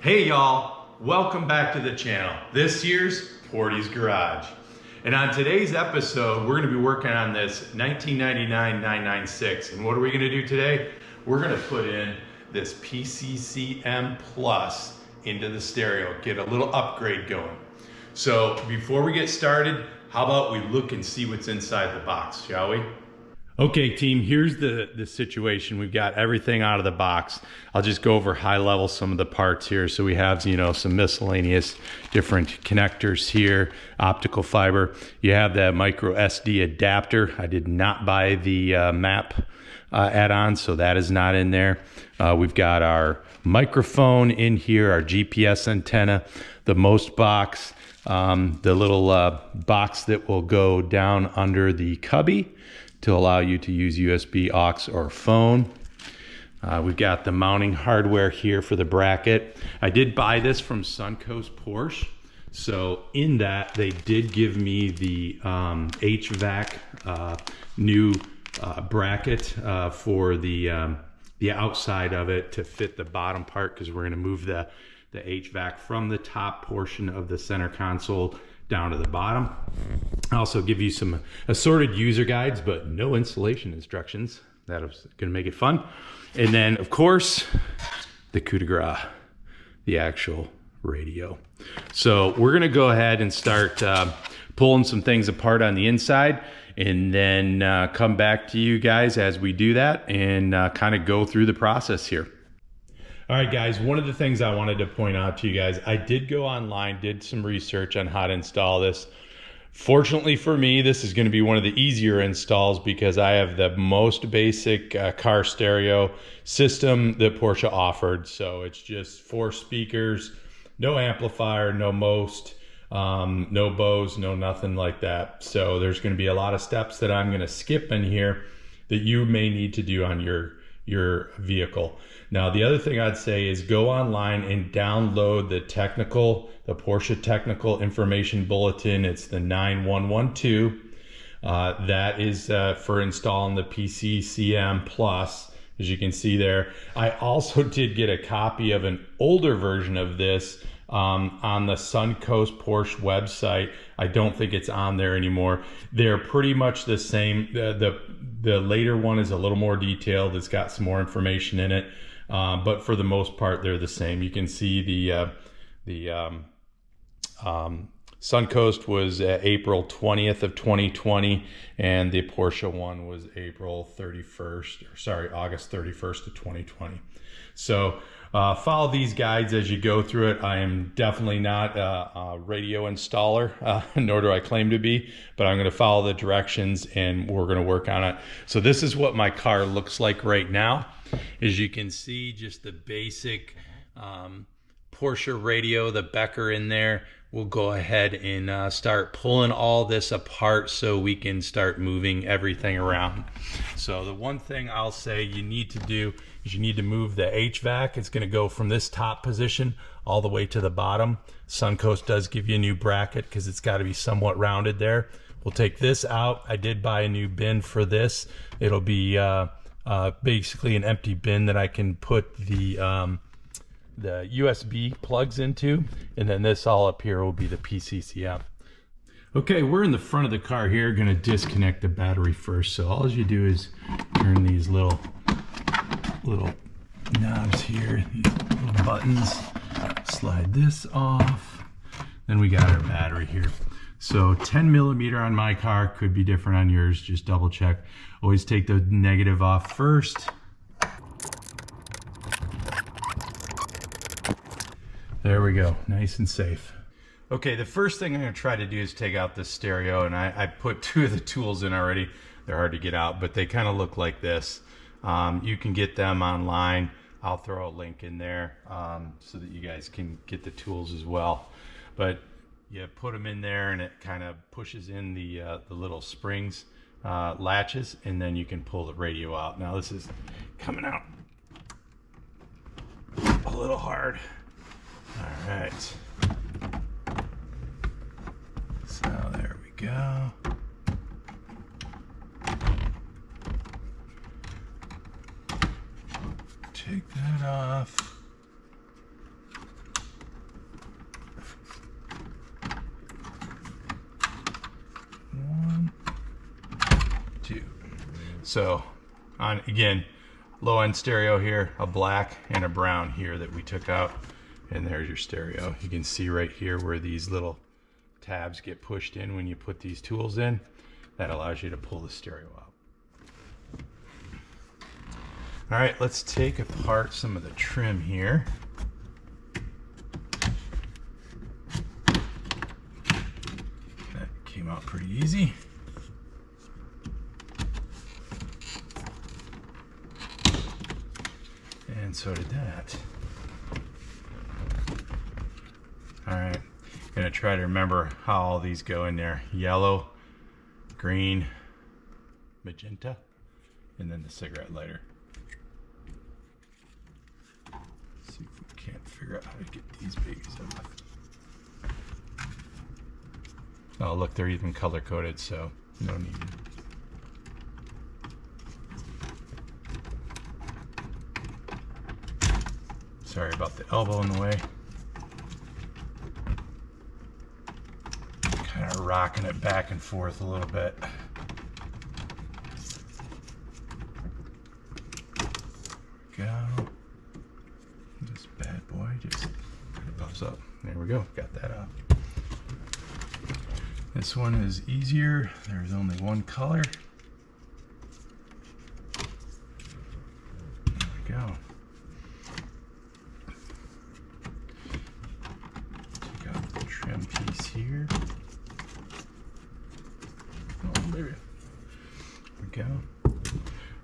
Hey y'all, welcome back to the channel. This year's Portie's Garage. And on today's episode, we're gonna be working on this 1999 996. And what are we gonna do today? We're gonna put in this PCCM Plus into the stereo, get a little upgrade going. So before we get started, how about we look and see what's inside the box, shall we? Okay, team, here's the situation. We've got everything out of the box. I'll just go over high level some of the parts here. So we have, some miscellaneous different connectors here, optical fiber. You have that micro SD adapter. I did not buy the map add-on, so that is not in there. We've got our microphone in here, our GPS antenna, the most box, the little box that will go down under the cubby to allow you to use USB aux or phone. We've got the mounting hardware here for the bracket. I did buy this from Suncoast Porsche. So in that, they did give me the HVAC new bracket for the outside of it to fit the bottom part, because we're gonna move the HVAC from the top portion of the center console down to the bottom. I also give you some assorted user guides, but no installation instructions. That's gonna make it fun. And then of course, the coup de grace, the actual radio. So we're gonna go ahead and start pulling some things apart on the inside, and then come back to you guys as we do that and kind of go through the process here. All right, guys, one of the things I wanted to point out to you guys, I did go online, did some research on how to install this. Fortunately for me, this is going to be one of the easier installs because I have the most basic car stereo system that Porsche offered. So it's just 4 speakers, no amplifier, no most, no Bose, no nothing like that. So there's going to be a lot of steps that I'm going to skip in here that you may need to do on your vehicle. Now, the other thing I'd say is go online and download the Porsche Technical Information Bulletin. It's the 9112. That is for installing the PCCM Plus, as you can see there. I also did get a copy of an older version of this on the Suncoast Porsche website. I don't think it's on there anymore. They're pretty much the same. The later one is a little more detailed. It's got some more information in it. But for the most part, they're the same. You can see the Suncoast was April 20th of 2020, and the Porsche one was August 31st of 2020. So follow these guides as you go through it. I am definitely not a radio installer, nor do I claim to be, but I'm going to follow the directions and we're going to work on it. So this is what my car looks like right now. As you can see, just the basic Porsche radio, the Becker in there. We'll go ahead and start pulling all this apart so we can start moving everything around. So the one thing I'll say you need to do is you need to move the HVAC. It's going to go from this top position all the way to the bottom. Suncoast does give you a new bracket because it's got to be somewhat rounded there. We'll take this out. I did buy a new bin for this. It'll be basically an empty bin that I can put the USB plugs into, and then this all up here will be the PCCM. Okay, we're in the front of the car here, going to disconnect the battery first. So all you do is turn these little knobs here, these little buttons, slide this off, then we got our battery here. So 10 millimeter on my car, could be different on yours, just double check. Always take the negative off first. There we go, nice and safe. Okay, the first thing I'm gonna try to do is take out this stereo, and I put 2 of the tools in already. They're hard to get out, but they kind of look like this. You can get them online. I'll throw a link in there so that you guys can get the tools as well. But you put them in there and it kind of pushes in the little springs, latches, and then you can pull the radio out. Now this is coming out a little hard. All right, so there we go. Take that off. So on, again, low end stereo here, a black and a brown here that we took out. And there's your stereo. You can see right here where these little tabs get pushed in when you put these tools in. That allows you to pull the stereo out. All right, let's take apart some of the trim here. That came out pretty easy. And so did that. All right, gonna try to remember how all these go in there. Yellow, green, magenta, and then the cigarette lighter. See if we can't figure out how to get these babies off. Oh, look, they're even color coded, so no need. Sorry about the elbow in the way. Kind of rocking it back and forth a little bit. Go. This bad boy just kind of pops up. There we go. Got that out. This one is easier. There's only one color. There we go. Take out the trim piece here. Oh, baby. There we go.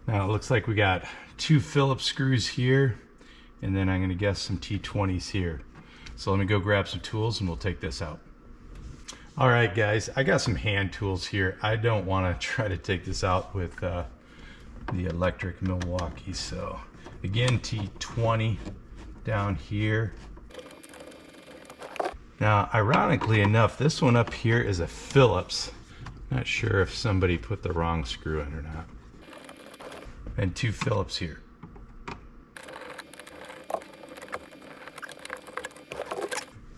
Now it looks like we got 2 Phillips screws here, and then I'm going to guess some T20s here. So let me go grab some tools and we'll take this out. All right, guys, I got some hand tools here. I don't want to try to take this out with the electric Milwaukee. So again, T20 down here. Now, ironically enough, this one up here is a Phillips. Not sure if somebody put the wrong screw in or not. And 2 Phillips here.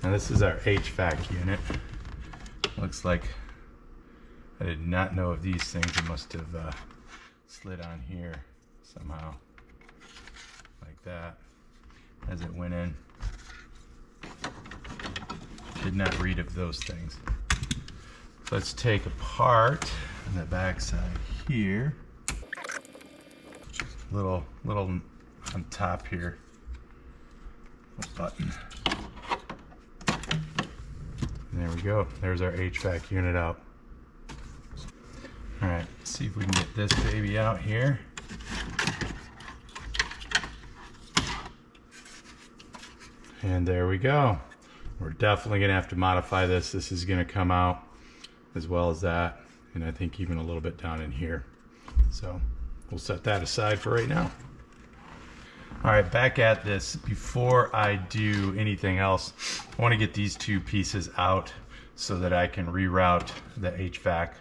Now this is our HVAC unit. Looks like I did not know of these things. It must have slid on here somehow, like that, as it went in. Did not read of those things. Let's take apart on the back side here. Little on top here, little button. And there we go. There's our HVAC unit out. All right, let's see if we can get this baby out here. And there we go. We're definitely gonna have to modify this. This is gonna come out as well as that, and I think even a little bit down in here. So we'll set that aside for right now. All right, back at this. Before I do anything else, I want to get these 2 pieces out so that I can reroute the HVAC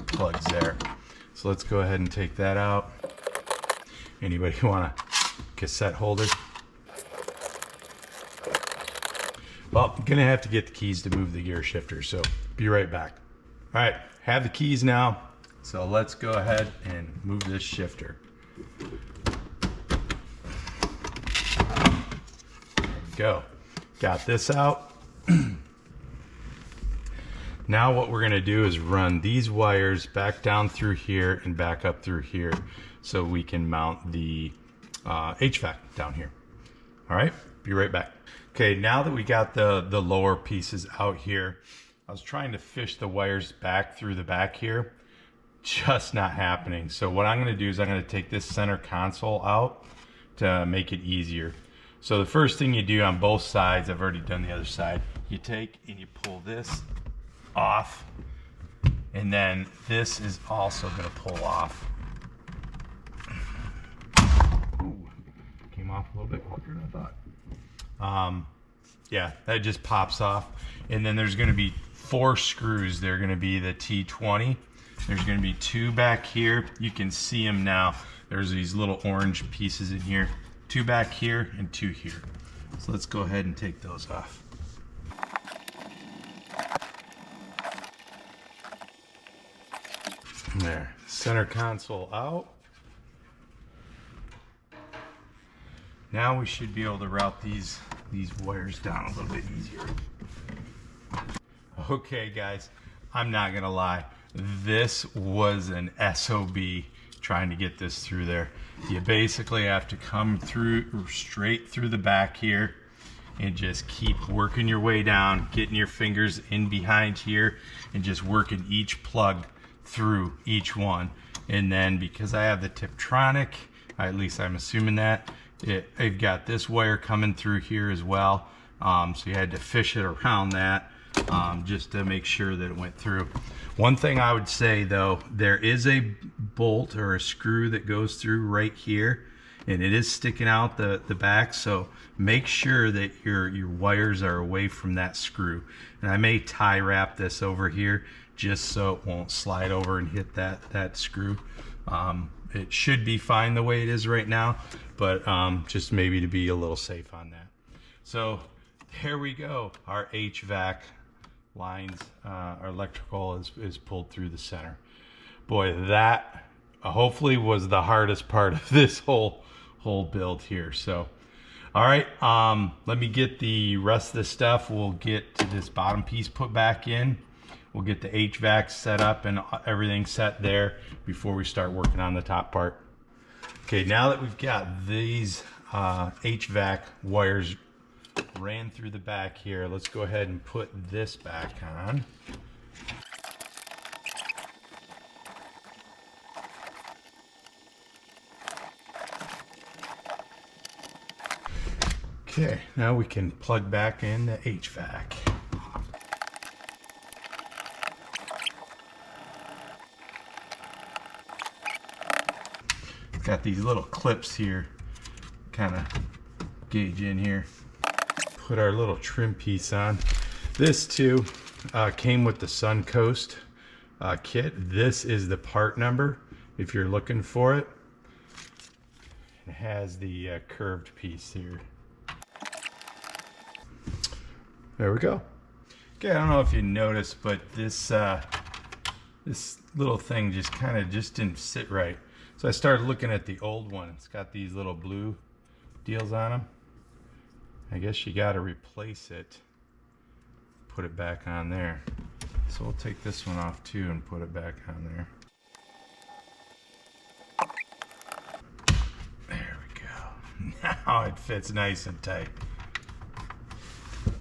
plugs there. So let's go ahead and take that out. Anybody want a cassette holder? Well, I'm gonna have to get the keys to move the gear shifter, so be right back. All right, have the keys now. So let's go ahead and move this shifter. There we go. Got this out. Now what we're gonna do is run these wires back down through here and back up through here so we can mount the HVAC down here. All right, be right back. Okay, now that we got the lower pieces out here, I was trying to fish the wires back through the back here. Just not happening. So what I'm going to do is I'm going to take this center console out to make it easier. So the first thing you do on both sides, I've already done the other side, you take and you pull this off, and then this is also going to pull off. Ooh, came off a little bit quicker than I thought. Yeah, that just pops off. And then there's going to be 4 screws. They're going to be the T20. There's going to be 2 back here. You can see them now. There's these little orange pieces in here. 2 back here and 2 here. So let's go ahead and take those off. There, Center console out. Now we should be able to route these wires down a little bit easier. Okay guys, I'm not gonna lie, this was an SOB trying to get this through there. You basically have to come through straight through the back here and just keep working your way down, getting your fingers in behind here and just working each plug through each one. And then because I have the Tiptronic, at least I'm assuming that, I've got this wire coming through here as well. So you had to fish it around that just to make sure that it went through. One thing I would say though, there is a bolt or a screw that goes through right here, and it is sticking out the back, so make sure that your wires are away from that screw. And I may tie wrap this over here just so it won't slide over and hit that screw. It should be fine the way it is right now, but just maybe to be a little safe on that. So there we go, our HVAC lines, our electrical is pulled through the center. Boy, that hopefully was the hardest part of this whole build here. So all right, let me get the rest of the stuff. We'll get to this bottom piece put back in. We'll get the HVAC set up and everything set there before we start working on the top part. Okay, now that we've got these HVAC wires ran through the back here, let's go ahead and put this back on. Okay, now we can plug back in the HVAC. It's got these little clips here, kind of gauge in here. Put our little trim piece on. This too came with the Suncoast kit. This is the part number if you're looking for it. It has the curved piece here. There we go. Okay, I don't know if you noticed, but this this little thing just didn't sit right. So I started looking at the old one. It's got these little blue deals on them. I guess you got to replace it, put it back on there. So we'll take this one off too and put it back on there. There we go. Now it fits nice and tight.